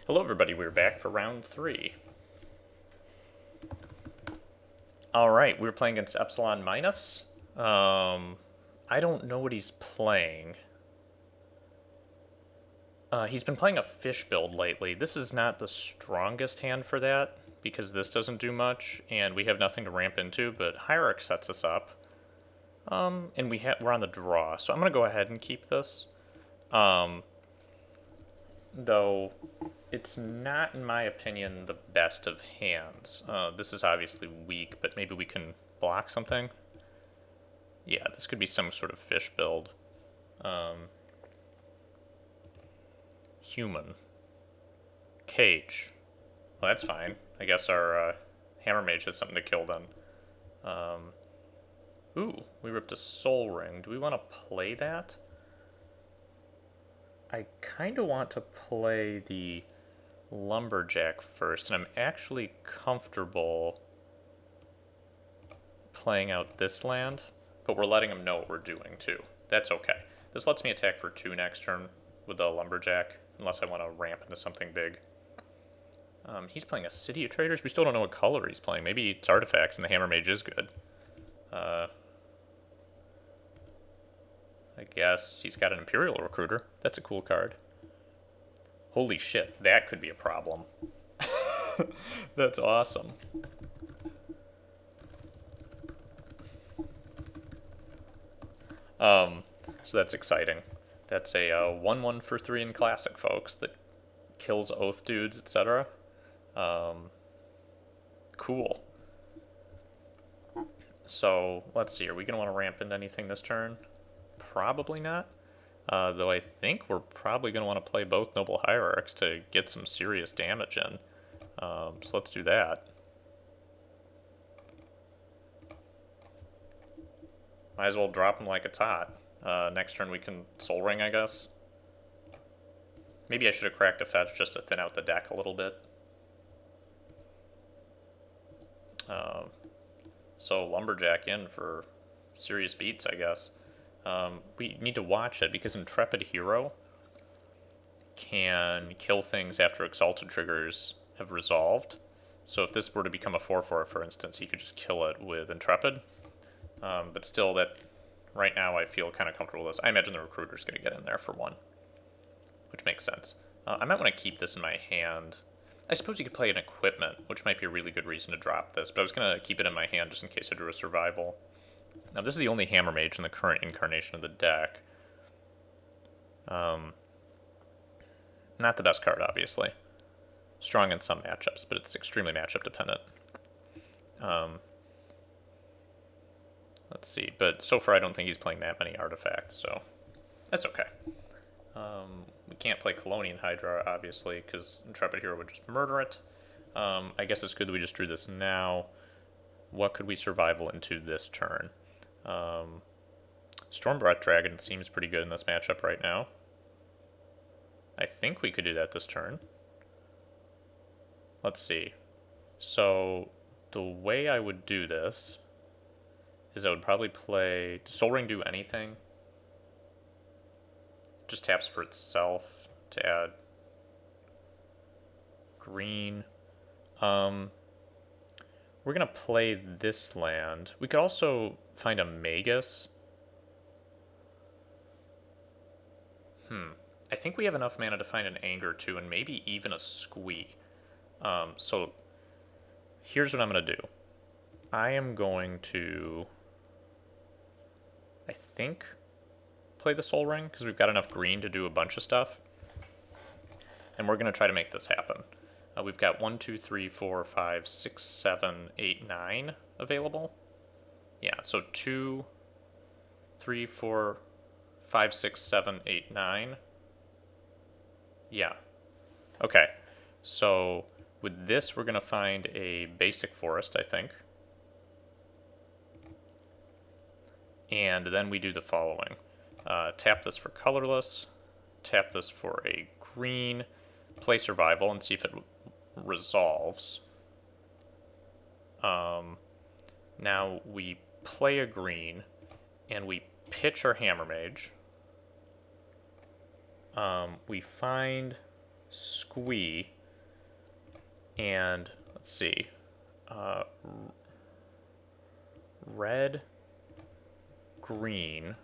Hello everybody, we're back for round 3. Alright, we're playing against Epsilon Minus. I don't know what he's playing. He's been playing a fish build lately. This is not the strongest hand for that, because this doesn't do much, and we have nothing to ramp into, but Hierarch sets us up. And we're on the draw, so I'm going to go ahead and keep this. Though it's not, in my opinion, the best of hands. This is obviously weak, but maybe we can block something. Yeah, this could be some sort of fish build. Human. Cage. Well, that's fine. I guess our Hammer Mage has something to kill then. Ooh, we ripped a Soul Ring. Do we want to play that? I kind of want to play the Lumberjack first, and I'm actually comfortable playing out this land, but we're letting him know what we're doing too. That's okay. This lets me attack for 2 next turn with the Lumberjack, unless I want to ramp into something big. He's playing a City of Traders. We still don't know what color he's playing. Maybe it's Artifacts and the Hammer Mage is good. I guess he's got an Imperial Recruiter. That's a cool card. Holy shit, that could be a problem. That's awesome. So that's exciting. That's a 1/1 for 3 in Classic, folks, that kills Oath Dudes, etc. Cool. So, let's see, are we going to want to ramp into anything this turn? Probably not. Though I think we're probably going to want to play both Noble Hierarchs to get some serious damage in. So let's do that. Might as well drop him like it's hot. Next turn we can Soul Ring, I guess. Maybe I should have cracked a fetch just to thin out the deck a little bit. So Lumberjack in for serious beats, I guess. We need to watch it because Intrepid Hero can kill things after Exalted triggers have resolved. So if this were to become a 4/4, for instance, he could just kill it with Intrepid. But still, that right now I feel kind of comfortable with this. I imagine the Recruiter's going to get in there for 1, which makes sense. I might want to keep this in my hand. I suppose you could play an Equipment, which might be a really good reason to drop this, but I was going to keep it in my hand just in case I drew a Survival. Now, this is the only Hammer Mage in the current incarnation of the deck. Not the best card, obviously. Strong in some matchups, but it's extremely matchup dependent. Let's see, but so far I don't think he's playing that many artifacts, so that's okay. We can't play Colonian Hydra, obviously, because Intrepid Hero would just murder it. I guess it's good that we just drew this now. What could we survival into this turn? Stormbreath Dragon seems pretty good in this matchup right now. I think we could do that this turn. Let's see. So, the way I would do this is I would probably play... Does Soul Ring do anything? Just taps for itself to add green. We're going to play this land. We could also find a Magus. I think we have enough mana to find an Anger too, and maybe even a Squee. So here's what I'm going to do. I am going to, I think, play the Soul Ring, because we've got enough green to do a bunch of stuff. And we're going to try to make this happen. We've got 1, 2, 3, 4, 5, 6, 7, 8, 9 available. Yeah, so 2, 3, 4, 5, 6, 7, 8, 9. Yeah. Okay. So with this, we're going to find a basic forest, I think. And then we do the following. Tap this for colorless. Tap this for a green. Play survival and see if it resolves. Now we play a green, and we pitch our Hammer Mage. We find Squee, and let's see, red, green,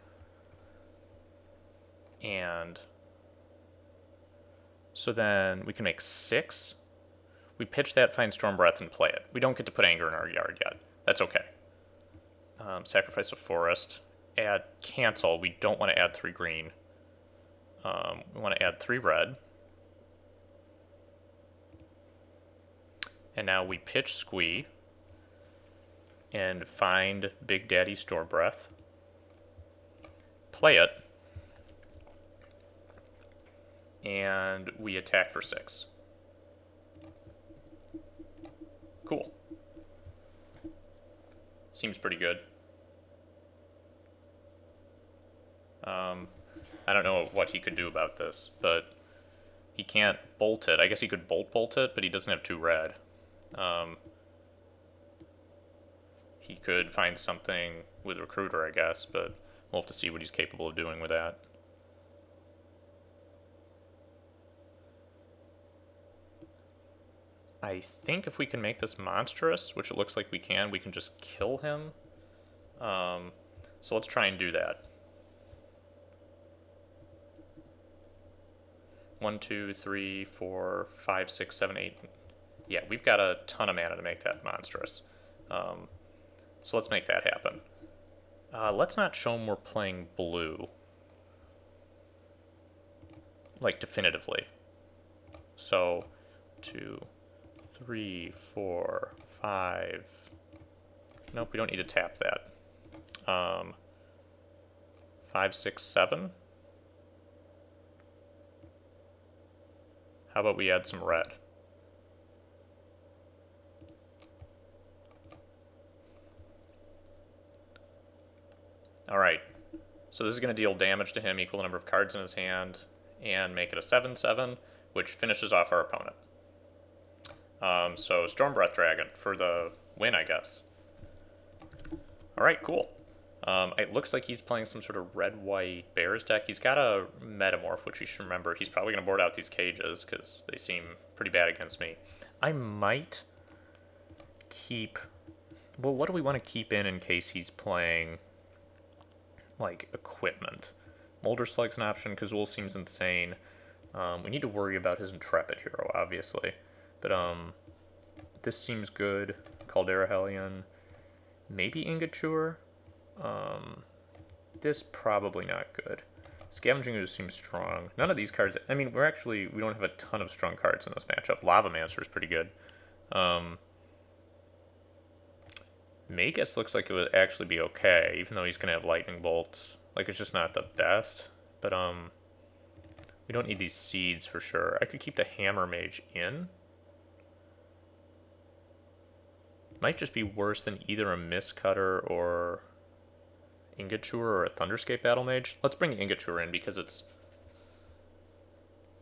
and so then we can make 6. We pitch that, find Storm Breath, and play it. We don't get to put Anger in our yard yet. That's okay. Sacrifice a forest. Add cancel. We don't want to add 3 green. We want to add 3 red. And now we pitch Squee and find Big Daddy Storm Breath. Play it. And we attack for 6. Cool. Seems pretty good. I don't know what he could do about this, but he can't bolt it. I guess he could bolt it, but he doesn't have 2 red. He could find something with Recruiter, I guess, but we'll have to see what he's capable of doing with that. I think if we can make this monstrous, which it looks like we can just kill him. So let's try and do that. 1, 2, 3, 4, 5, 6, 7, 8. Yeah, we've got a ton of mana to make that monstrous. So let's make that happen. Let's not show him we're playing blue. Like, definitively. So, 2, 3, 4, 5. Nope, we don't need to tap that. 5, 6, 7. How about we add some red? Alright, so this is going to deal damage to him, equal the number of cards in his hand, and make it a 7/7, which finishes off our opponent. So Storm Breath Dragon for the win, I guess. Alright, cool. It looks like he's playing some sort of red-white bears deck. He's got a Metamorph, which you should remember. He's probably going to board out these cages, because they seem pretty bad against me. I might keep... Well, what do we want to keep in case he's playing, like, equipment? Molder Slug's an option, Kazul seems insane. We need to worry about his Intrepid hero, obviously. But, this seems good. Caldera Hellion. Maybe Ingature. This probably not good. Scavenging Ooze seems strong. None of these cards... I mean, we don't have a ton of strong cards in this matchup. Lava Mancer is pretty good. Magus looks like it would actually be okay, even though he's going to have Lightning Bolts. Like, it's just not the best. But, we don't need these seeds for sure. I could keep the Hammer Mage in. Might just be worse than either a Mistcutter or Ingature or a Thunderscape Battle Mage. Let's bring Ingature in because it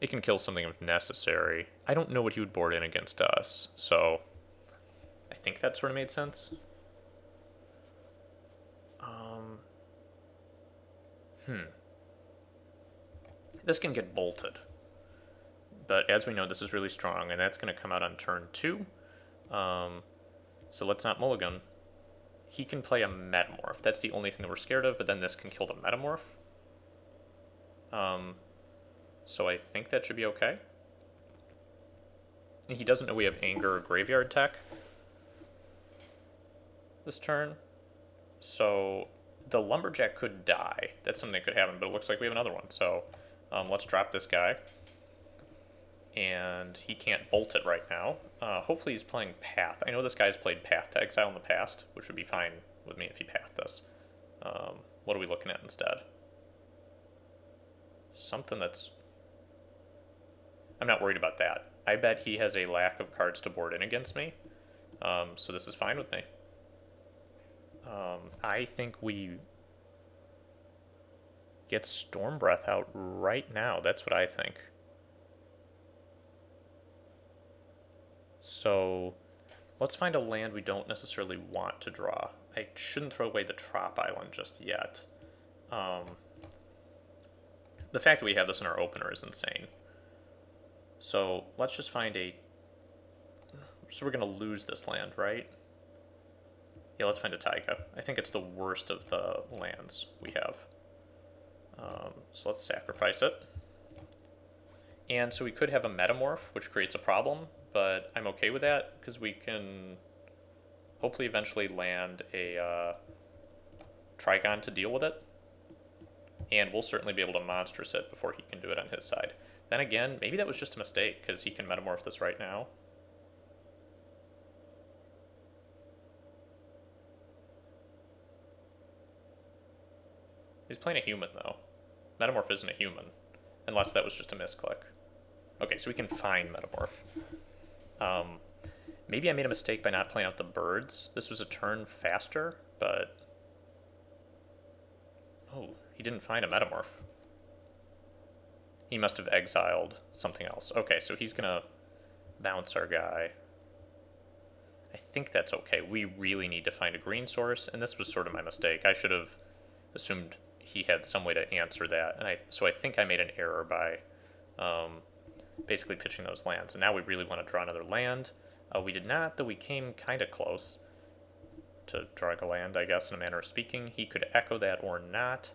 can kill something if necessary. I don't know what he would board in against us, so I think that sort of made sense. This can get bolted, but as we know, this is really strong, and that's going to come out on turn 2. So let's not mulligan. He can play a Metamorph. That's the only thing that we're scared of, but then this can kill the Metamorph. So I think that should be okay. He doesn't know we have Anger or Graveyard Tech this turn. So the Lumberjack could die. That's something that could happen, but it looks like we have another one. So let's drop this guy. And he can't bolt it right now. Hopefully he's playing Path. I know this guy's played Path to Exile in the past, which would be fine with me if he pathed this. What are we looking at instead? Something that's... I'm not worried about that. I bet he has a lack of cards to board in against me. So this is fine with me. I think we get Storm Breath out right now. That's what I think. So let's find a land we don't necessarily want to draw. I shouldn't throw away the Trop Island just yet. The fact that we have this in our opener is insane. So let's just find a... So we're going to lose this land, right? Yeah, let's find a taiga. I think it's the worst of the lands we have. So let's sacrifice it. And so we could have a metamorph, which creates a problem, but I'm okay with that because we can hopefully eventually land a Trigon to deal with it. And we'll certainly be able to monstrous it before he can do it on his side. Then again, maybe that was just a mistake because he can metamorph this right now. He's playing a human though. Metamorph isn't a human, unless that was just a misclick. Okay, so we can find Metamorph. Maybe I made a mistake by not playing out the birds. This was a turn faster, but... Oh, he didn't find a Metamorph. He must have exiled something else. Okay, so he's gonna bounce our guy. I think that's okay. We really need to find a green source, and this was sort of my mistake. I should have assumed he had some way to answer that, and so I think I made an error by basically pitching those lands. And now we really want to draw another land. We did not, though we came kind of close to drawing a land, I guess, in a manner of speaking. He could echo that or not.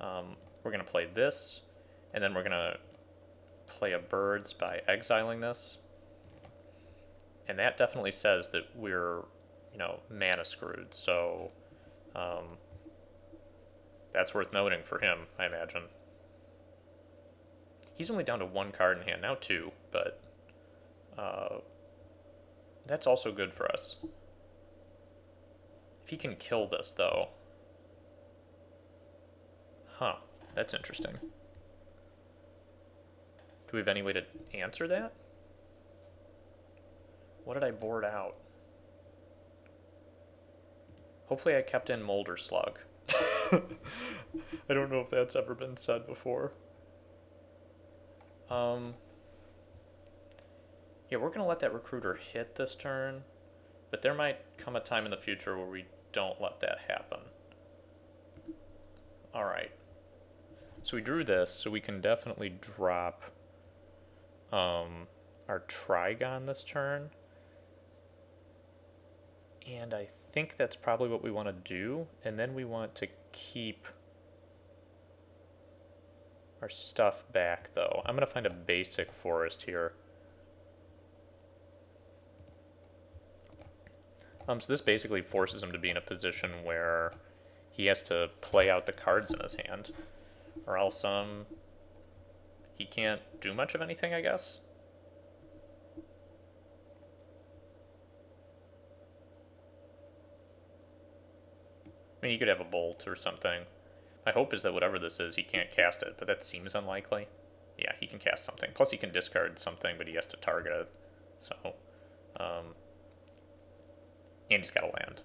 We're going to play this, and then we're going to play a birds by exiling this. And that definitely says that we're, mana screwed. So that's worth noting for him, I imagine. He's only down to 1 card in hand, now 2, but that's also good for us. If he can kill this, though... Huh, that's interesting. Do we have any way to answer that? What did I board out? Hopefully I kept in Molder Slug. I don't know if that's ever been said before. Yeah, we're going to let that recruiter hit this turn, but there might come a time in the future where we don't let that happen. Alright. So we drew this, so we can definitely drop our Trigon this turn. And I think that's probably what we want to do, and then we want to keep our stuff back, though. I'm going to find a basic forest here. So this basically forces him to be in a position where he has to play out the cards in his hand, or else he can't do much of anything, I guess. I mean, he could have a bolt or something. My hope is that whatever this is, he can't cast it, but that seems unlikely. Yeah, he can cast something. Plus he can discard something, but he has to target it. So, and he's got a land.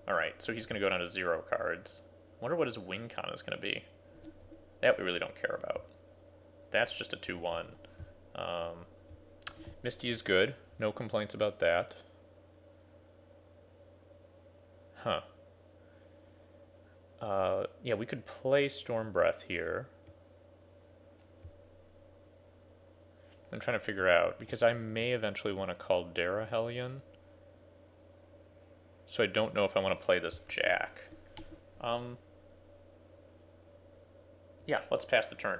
Alright, so he's going to go down to 0 cards. Wonder what his win con is going to be. That we really don't care about. That's just a 2-1. Misty is good. No complaints about that. Huh. Yeah, we could play Storm Breath here. I'm trying to figure out, because I may eventually want to Caldera Hellion. So I don't know if I want to play this Jack. Yeah, let's pass the turn.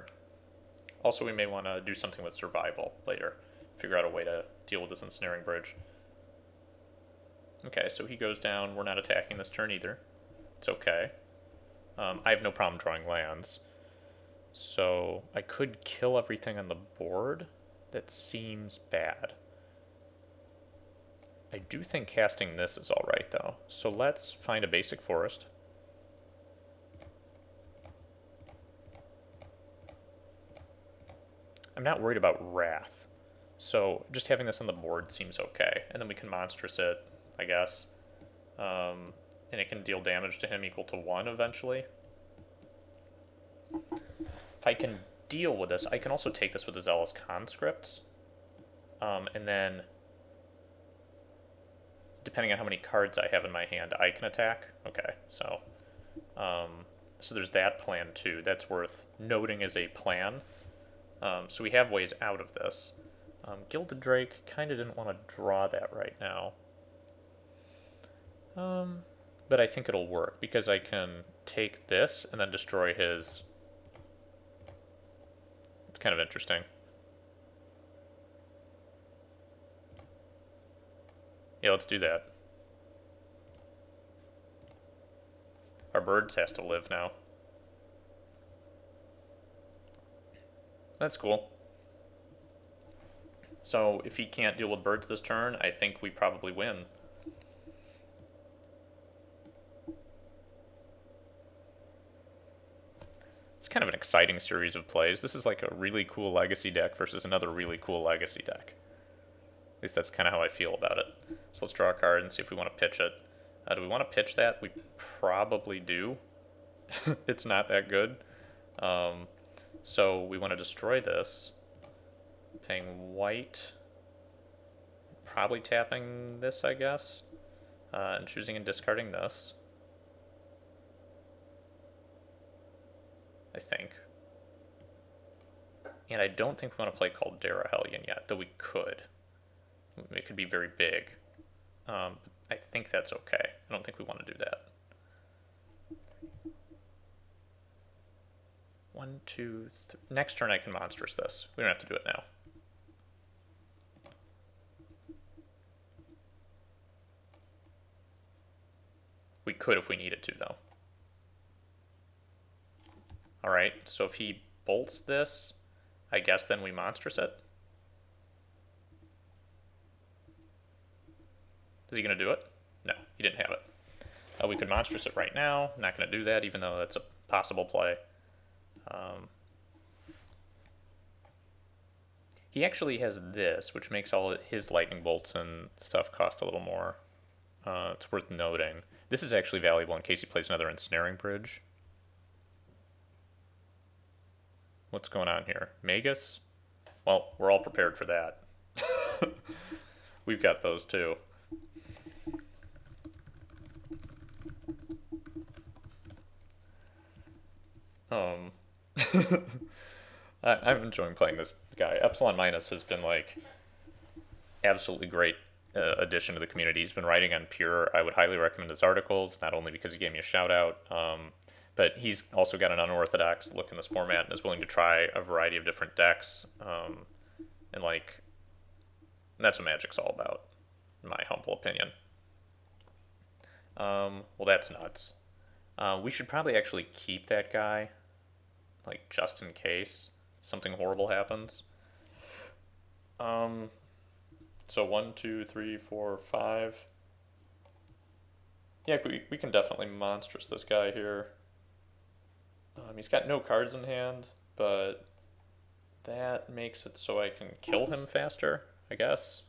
Also, we may want to do something with survival later. Figure out a way to deal with this ensnaring bridge. Okay, so he goes down. We're not attacking this turn either. It's okay. I have no problem drawing lands. So I could kill everything on the board. That seems bad. I do think casting this is alright, though. So let's find a basic forest. I'm not worried about Wrath. So just having this on the board seems okay. And then we can monstrous it, I guess. And it can deal damage to him equal to 1 eventually. If I can deal with this, I can also take this with the Zealous Conscripts. And then, depending on how many cards I have in my hand, I can attack. Okay, so there's that plan too. That's worth noting as a plan. So we have ways out of this. Gilded Drake, kind of didn't want to draw that right now. But I think it'll work because I can take this and then destroy his. It's kind of interesting. Yeah, let's do that. Our birds has to live now. That's cool. So if he can't deal with birds this turn, I think we probably win. It's kind of an exciting series of plays. This is like a really cool legacy deck versus another really cool legacy deck. At least that's kind of how I feel about it. So let's draw a card and see if we want to pitch it. Do we want to pitch that? We probably do. It's not that good. So we want to destroy this. Paying white. Probably tapping this, I guess. And choosing and discarding this. I think. And I don't think we want to play Caldera Hellion yet, though we could. It could be very big. But I think that's okay. I don't think we want to do that. 1, 2, 3. Next turn I can monstrous this. We don't have to do it now. We could if we needed to, though. Alright, so if he bolts this, I guess then we monstrous it. Is he going to do it? No, he didn't have it. We could monstrous it right now. Not going to do that, even though that's a possible play. He actually has this, which makes all his lightning bolts and stuff cost a little more. It's worth noting. This is actually valuable in case he plays another ensnaring bridge. What's going on here? Magus? Well, we're all prepared for that. We've got those too. I'm enjoying playing this guy. Epsilon Minus has been like absolutely great addition to the community. He's been writing on Pure. I would highly recommend his articles, not only because he gave me a shout out, but he's also got an unorthodox look in this format and is willing to try a variety of different decks. And like, that's what Magic's all about, in my humble opinion. Well, that's nuts. We should probably actually keep that guy, like, just in case something horrible happens. So 1, 2, 3, 4, 5. Yeah, we can definitely monstrous this guy here. He's got no cards in hand, but that makes it so I can kill him faster, I guess.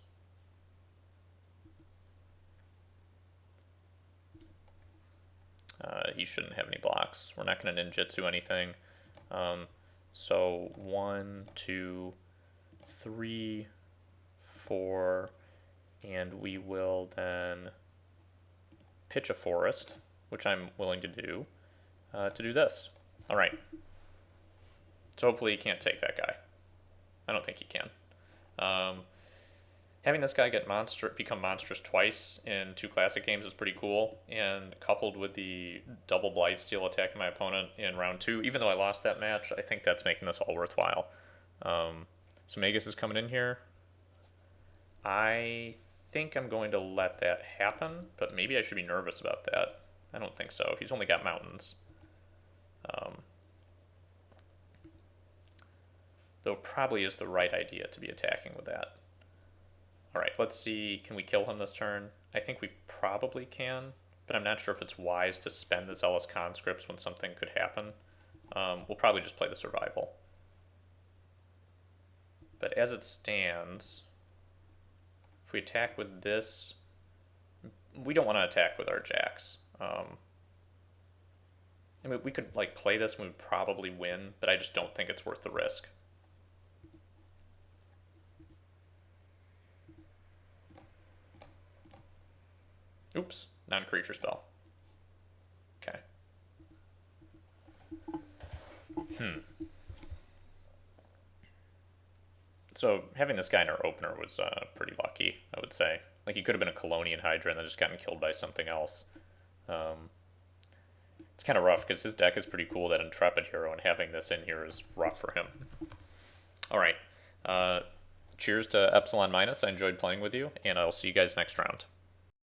He shouldn't have any blocks. We're not going to ninjutsu anything. So 1, 2, 3, 4, and we will then pitch a forest, which I'm willing to do this. All right. So hopefully he can't take that guy. I don't think he can. Having this guy become monstrous twice in 2 classic games is pretty cool, and coupled with the double Blightsteel attacking my opponent in round 2, even though I lost that match, I think that's making this all worthwhile. So Magus is coming in here. I think I'm going to let that happen, but maybe I should be nervous about that. I don't think so. He's only got mountains. Though it probably is the right idea to be attacking with that. Alright, let's see. Can we kill him this turn? I think we probably can, but I'm not sure if it's wise to spend the Zealous Conscripts when something could happen. We'll probably just play the survival. But as it stands, if we attack with this, we don't want to attack with our jacks. I mean, we could like play this and we would probably win, but I just don't think it's worth the risk. Oops, non-creature spell. Okay. So having this guy in our opener was pretty lucky, I would say. Like he could have been a Colonian Hydra and then just gotten killed by something else. Um, it's kind of rough because his deck is pretty cool, that Intrepid Hero, and having this in here is rough for him. All right. Cheers to Epsilon Minus. I enjoyed playing with you, and I'll see you guys next round.